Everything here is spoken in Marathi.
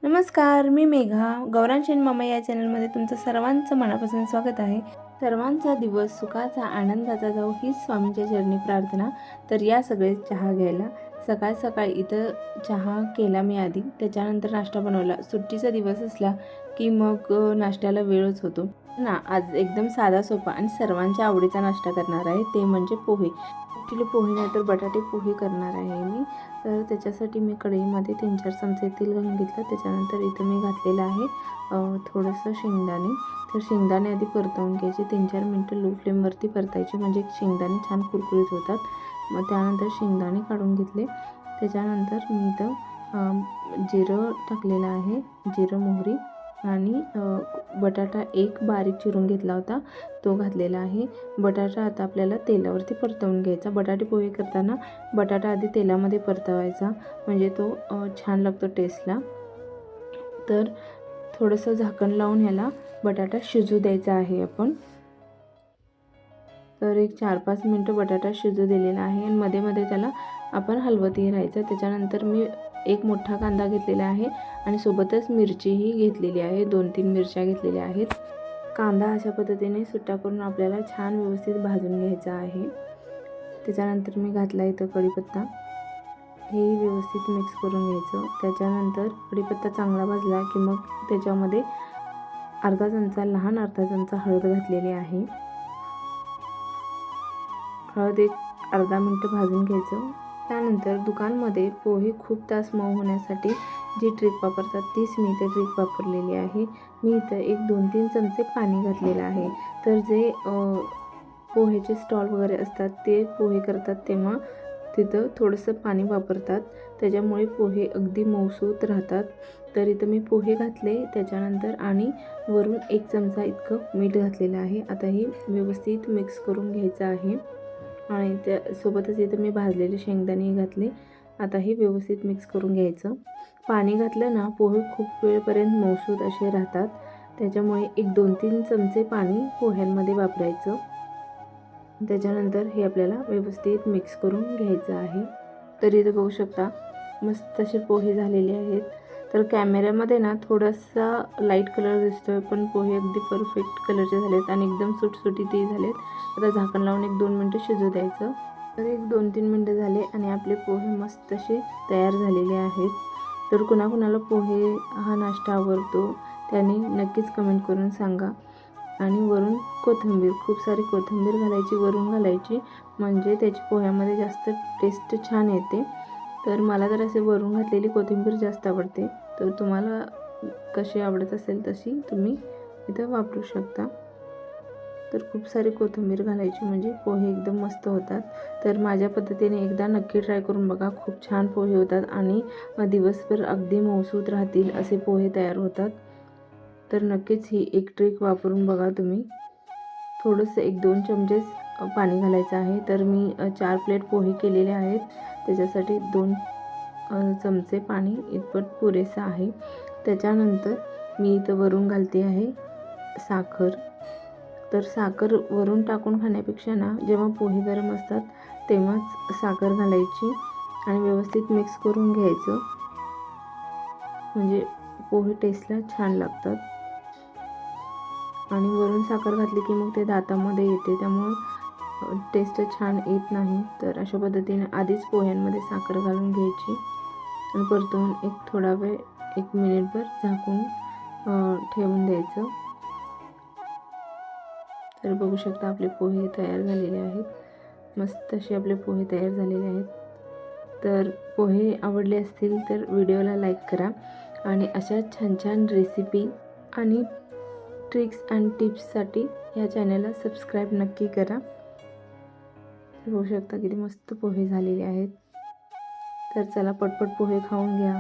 नमस्कार, मी मेघा. गौरांश आणि मामा या चॅनलमध्ये तुमचं सर्वांचं मनापासून स्वागत आहे. सर्वांचा दिवस सुखाचा, आनंदाचा जाऊ हीच स्वामींच्या चरणी प्रार्थना. तर या सगळे चहा घ्यायला सकाळ सकाळी इथं चहा केला मी आधी, त्याच्यानंतर नाश्ता बनवला. सुट्टीचा दिवस असला की मग नाश्त्याला वेळच होतो ना. आज एकदम साधा सोपा आणि सर्वांच्या आवडीचा नाश्ता करणार आहे, ते म्हणजे पोहे. ॲक्च्युली पोहे नाही तर बटाटे पोहे करणार आहे मी. तर त्याच्यासाठी मी कढईमध्ये 3-4 चमचे तेल घालून घेतलं. त्याच्यानंतर इथं मी घातलेलं आहे थोडंसं शेंगदाणे. तर शेंगदाणे आधी परतवून घ्यायचे, 3-4 मिनटं लो फ्लेमवरती परतायचे, म्हणजे शेंगदाणे छान कुरकुरीत होतात. मग त्यानंतर शेंगदाणे काढून घेतले. त्याच्यानंतर मी इथं जिरं टाकलेलं आहे, जिरं मोहरी, आणि बटाटा एक बारीक चिरून घेतला होता तो घातलेला आहे. बटाटा आता आपल्याला तेलावरती परतवून घ्यायचा. बटाटे पोहे करताना बटाटा आधी तेलामध्ये परतवायचा, म्हणजे तो छान लागतो टेस्टला. तर थोडंसं झाकण लावून ह्याला बटाटा शिजू द्यायचा आहे आपण. तर एक 4-5 मिनटं बटाटा शिजू दिलेला आहे आणि मध्ये मध्ये त्याला आपण हलवतही राहायचं. त्याच्यानंतर मी एक मोठा कांदा घेतलेला आहे आणि सोबतच मिरचीही घेतलेली आहे, 2-3 मिरच्या घेतलेल्या आहेत. कांदा अशा पद्धतीने सुट्टा करून आपल्याला छान व्यवस्थित भाजून घ्यायचा आहे. त्याच्यानंतर मी घातला इथं कढीपत्ता, हेही व्यवस्थित मिक्स करून घ्यायचं. त्याच्यानंतर कढीपत्ता चांगला भाजला की मग त्याच्यामध्ये अर्धा चमचा हळद घातलेली आहे. हळद एक अर्धा मिनटं भाजून घ्यायचं. त्यानंतर दुकानमध्ये पोहे खूप तास मऊ होण्यासाठी जी ट्रिक वापरतात तीच मी इथं ट्रिक वापरलेली आहे. मी इथं एक 2-3 चमचे पाणी घातलेलं आहे. तर जे पोहेचे स्टॉल वगैरे असतात ते पोहे करतात तेव्हा तिथं थोडंसं पाणी वापरतात, त्याच्यामुळे पोहे अगदी मऊसूत राहतात. तर इथं मी पोहे घातले त्याच्यानंतर, आणि वरून 1 चमचा इतकं मीठ घातलेलं आहे. आता हे व्यवस्थित मिक्स करून घ्यायचं आहे. आणि त्यासोबतच इथं मी भाजलेले शेंगदाणे घातले. आता हे व्यवस्थित मिक्स करून घ्यायचं. पाणी घातलं ना, पोहे खूप वेळपर्यंत मऊसूत असे राहतात, त्याच्यामुळे एक 2-3 चमचे पाणी पोह्यांमध्ये वापरायचं. त्याच्यानंतर हे आपल्याला व्यवस्थित मिक्स करून घ्यायचं आहे. तर इथं बघू शकता मस्त असे पोहे झालेले आहेत. तर कॅमेऱ्यामध्ये ना थोडासा लाईट कलर दिसतोय, पण पोहे अगदी परफेक्ट कलरचे झालेत आणि एकदम सुटसुटीतही झालेत. आता झाकण लावून 1-2 मिनटं शिजू द्यायचं. तर एक 2-3 मिनटं झाले आणि आपले पोहे मस्त असे तयार झालेले आहेत. तर कुणाकुणाला पोहे हा नाश्ता आवडतो त्याने नक्कीच कमेंट करून सांगा. आणि वरून कोथिंबीर, खूप सारी कोथिंबीर घालायची, वरून घालायची, म्हणजे त्याची पोह्यामध्ये जास्त टेस्ट छान येते. तर मला तर असे वरून घातलेली कोथिंबीर जास्त आवडते. तर तुम्हाला कशी आवडत असेल तशी तुम्ही इथं वापरू शकता. तर खूप सारी कोथिंबीर घालायची, म्हणजे पोहे एकदम मस्त होतात. तर माझ्या पद्धतीने एकदा नक्की ट्राय करून बघा, खूप छान पोहे होतात आणि दिवसभर अगदी मऊसूत राहतील असे पोहे तयार होतात. तर नक्कीच ही एक ट्रिक वापरून बघा तुम्ही. थोडंसं 1-2 चमचेच पाणी घालायचं आहे. तर मी 4 प्लेट पोहे केलेले आहेत, त्याच्यासाठी 2 चमचे पाणी इतपत पुरेसं आहे. त्याच्यानंतर मी इथं वरून घालते आहे साखर. तर साखर वरून टाकून खाण्यापेक्षा ना, जेव्हा पोहे गरम असतात तेव्हाच साखर घालायची आणि व्यवस्थित मिक्स करून घ्यायचं, म्हणजे पोहे टेस्टला छान लागतात. आणि वरून साखर घातली की मग ते दातामध्ये येते, त्यामुळं टेस्ट छान येत नाही. तर अशा पद्धतीने आधीच पोह्यांमध्ये साखर घालून घ्यायची आणि परतून एक थोडा वेळ 1 मिनिटभर झाकून ठेवून द्यायचं. तर बघू शकता आपले पोहे तयार झालेले आहेत. मस्त असे आपले पोहे तयार झालेले आहेत. तर पोहे आवडले असतील तर व्हिडिओला लाईक करा आणि अशा छान छान रेसिपी आणि ट्रिक्स अँड टिप्ससाठी या चॅनलला सबस्क्राईब नक्की करा. बघू शकता किती मस्त पोहे झालेले आहेत. तर चला पटपट पोहे खाऊन घ्या.